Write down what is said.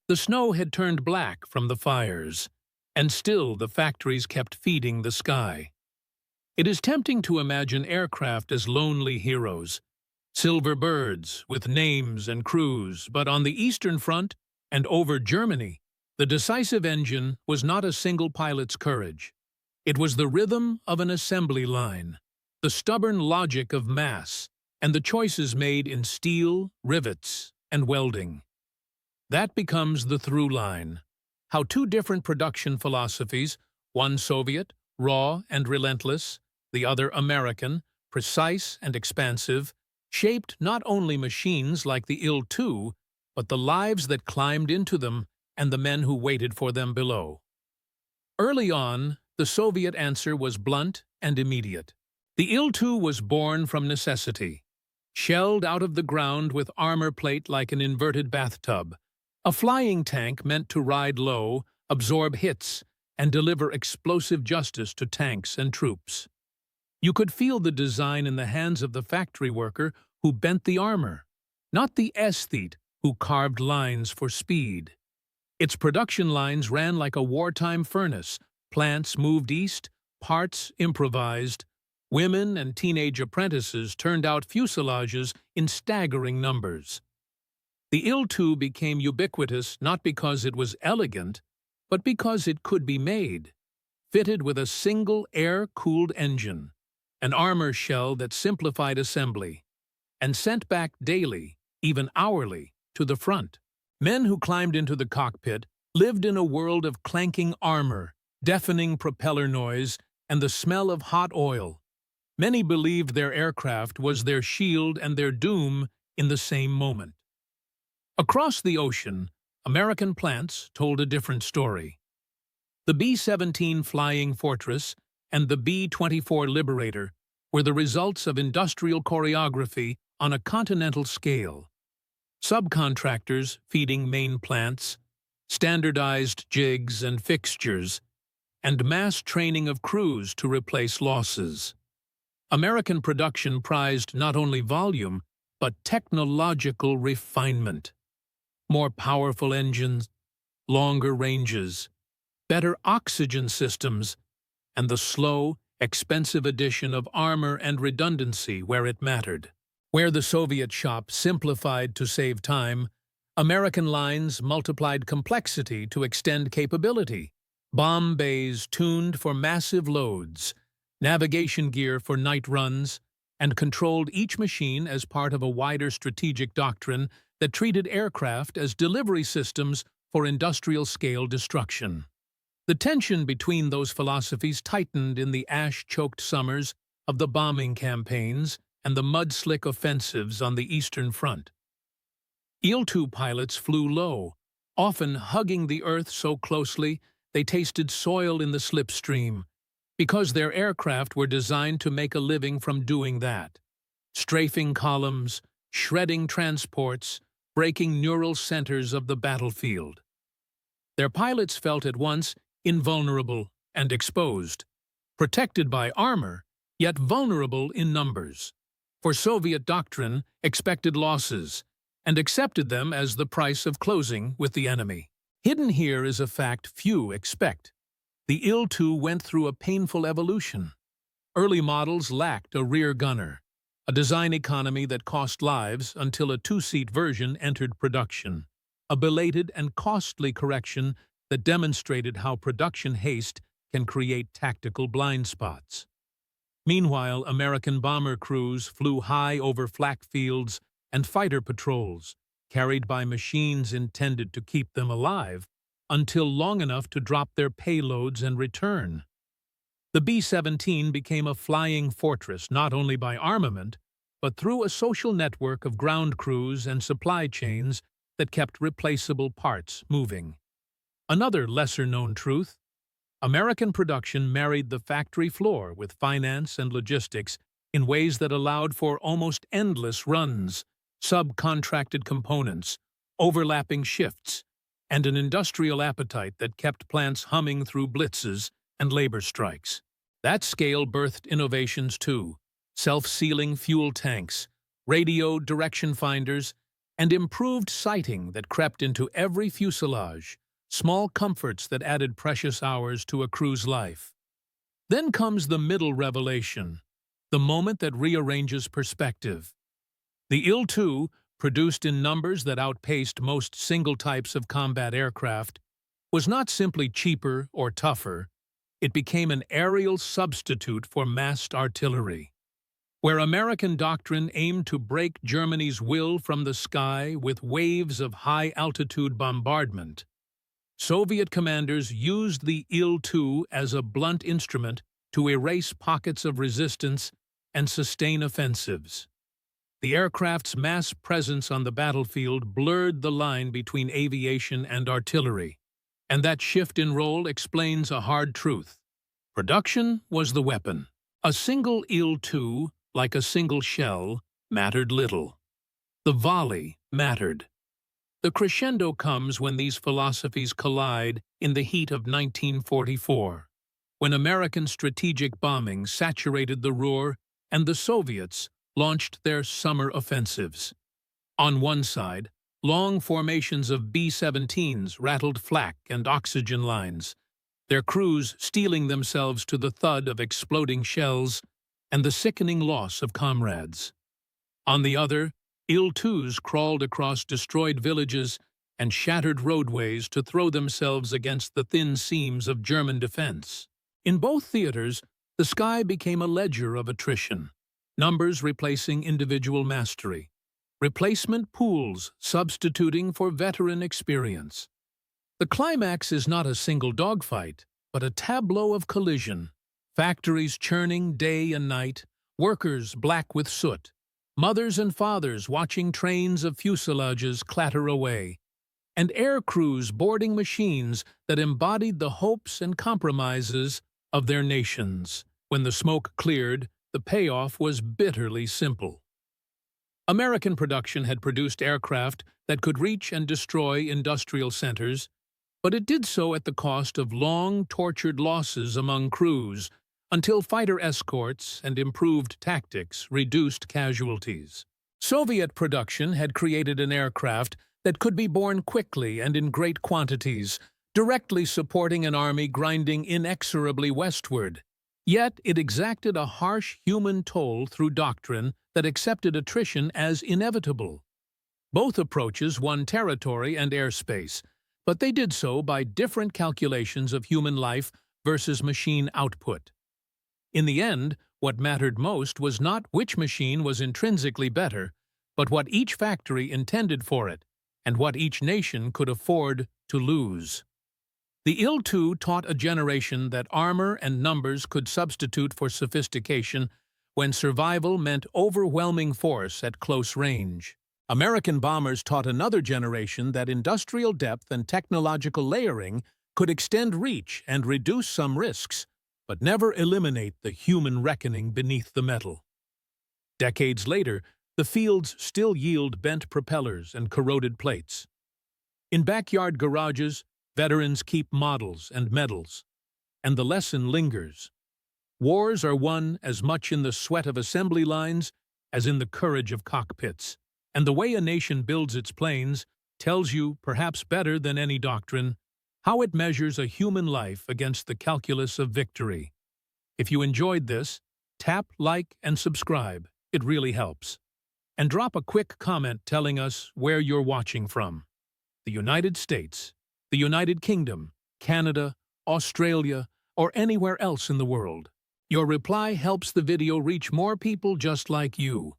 The snow had turned black from the fires, and still the factories kept feeding the sky. It is tempting to imagine aircraft as lonely heroes, silver birds with names and crews, but on the Eastern Front and over Germany, the decisive engine was not a single pilot's courage. It was the rhythm of an assembly line, the stubborn logic of mass, and the choices made in steel, rivets, and welding. That becomes the through line. How two different production philosophies, one Soviet, raw and relentless, the other American, precise and expansive, shaped not only machines like the Il-2, but the lives that climbed into them and the men who waited for them below. Early on, the Soviet answer was blunt and immediate. The Il-2 was born from necessity, shelled out of the ground with armor plate like an inverted bathtub, a flying tank meant to ride low, absorb hits, and deliver explosive justice to tanks and troops. You could feel the design in the hands of the factory worker who bent the armor, not the aesthete who carved lines for speed. Its production lines ran like a wartime furnace, plants moved east, parts improvised, women and teenage apprentices turned out fuselages in staggering numbers. The Il-2 became ubiquitous not because it was elegant, but because it could be made, fitted with a single air-cooled engine, an armor shell that simplified assembly, and sent back daily, even hourly, to the front. Men who climbed into the cockpit lived in a world of clanking armor, deafening propeller noise, and the smell of hot oil. Many believed their aircraft was their shield and their doom in the same moment. Across the ocean, American plants told a different story. The B-17 Flying Fortress and the B-24 Liberator were the results of industrial choreography on a continental scale. Subcontractors feeding main plants, standardized jigs and fixtures, and mass training of crews to replace losses. American production prized not only volume, but technological refinement. More powerful engines, longer ranges, better oxygen systems, and the slow, expensive addition of armor and redundancy where it mattered. Where the Soviet shop simplified to save time, American lines multiplied complexity to extend capability. Bomb bays tuned for massive loads, navigation gear for night runs, and controlled each machine as part of a wider strategic doctrine that treated aircraft as delivery systems for industrial-scale destruction. The tension between those philosophies tightened in the ash-choked summers of the bombing campaigns and the mud-slick offensives on the Eastern Front. Il-2 pilots flew low, often hugging the earth so closely they tasted soil in the slipstream, because their aircraft were designed to make a living from doing that. Strafing columns, shredding transports, breaking neural centers of the battlefield. Their pilots felt at once invulnerable and exposed, protected by armor, yet vulnerable in numbers. For Soviet doctrine expected losses, and accepted them as the price of closing with the enemy. Hidden here is a fact few expect. The Il-2 went through a painful evolution. Early models lacked a rear gunner, a design economy that cost lives until a two-seat version entered production, a belated and costly correction that demonstrated how production haste can create tactical blind spots. Meanwhile, American bomber crews flew high over flak fields and fighter patrols, carried by machines intended to keep them alive, until long enough to drop their payloads and return. The B-17 became a flying fortress not only by armament, but through a social network of ground crews and supply chains that kept replaceable parts moving. Another lesser-known truth: American production married the factory floor with finance and logistics in ways that allowed for almost endless runs, subcontracted components, overlapping shifts, and an industrial appetite that kept plants humming through blitzes and labor strikes. That scale birthed innovations too: self-sealing fuel tanks, radio direction finders, and improved sighting that crept into every fuselage, small comforts that added precious hours to a crew's life. Then comes the middle revelation, the moment that rearranges perspective. The Il-2, produced in numbers that outpaced most single types of combat aircraft, was not simply cheaper or tougher, it became an aerial substitute for massed artillery. Where American doctrine aimed to break Germany's will from the sky with waves of high-altitude bombardment, Soviet commanders used the Il-2 as a blunt instrument to erase pockets of resistance and sustain offensives. The aircraft's mass presence on the battlefield blurred the line between aviation and artillery, and that shift in role explains a hard truth. Production was the weapon. A single Il-2, like a single shell, mattered little. The volley mattered. The crescendo comes when these philosophies collide in the heat of 1944, when American strategic bombing saturated the Ruhr and the Soviets launched their summer offensives. On one side, long formations of B-17s rattled flak and oxygen lines, their crews steeling themselves to the thud of exploding shells and the sickening loss of comrades. On the other, Il-2s crawled across destroyed villages and shattered roadways to throw themselves against the thin seams of German defense. In both theaters, the sky became a ledger of attrition, numbers replacing individual mastery, replacement pools substituting for veteran experience. The climax is not a single dogfight, but a tableau of collision. Factories churning day and night, workers black with soot, mothers and fathers watching trains of fuselages clatter away, and air crews boarding machines that embodied the hopes and compromises of their nations. When the smoke cleared, the payoff was bitterly simple. American production had produced aircraft that could reach and destroy industrial centers, but it did so at the cost of long, tortured losses among crews, until fighter escorts and improved tactics reduced casualties. Soviet production had created an aircraft that could be borne quickly and in great quantities, directly supporting an army grinding inexorably westward. Yet it exacted a harsh human toll through doctrine that accepted attrition as inevitable. Both approaches won territory and airspace, but they did so by different calculations of human life versus machine output. In the end, what mattered most was not which machine was intrinsically better, but what each factory intended for it, and what each nation could afford to lose. The Il-2 taught a generation that armor and numbers could substitute for sophistication when survival meant overwhelming force at close range. American bombers taught another generation that industrial depth and technological layering could extend reach and reduce some risks, but never eliminate the human reckoning beneath the metal. Decades later, the fields still yield bent propellers and corroded plates. In backyard garages, veterans keep models and medals, and the lesson lingers. Wars are won as much in the sweat of assembly lines as in the courage of cockpits, and the way a nation builds its planes tells you, perhaps better than any doctrine, how it measures a human life against the calculus of victory. If you enjoyed this, tap like and subscribe. It really helps. And drop a quick comment telling us where you're watching from. The United States, the United Kingdom, Canada, Australia, or anywhere else in the world. Your reply helps the video reach more people just like you.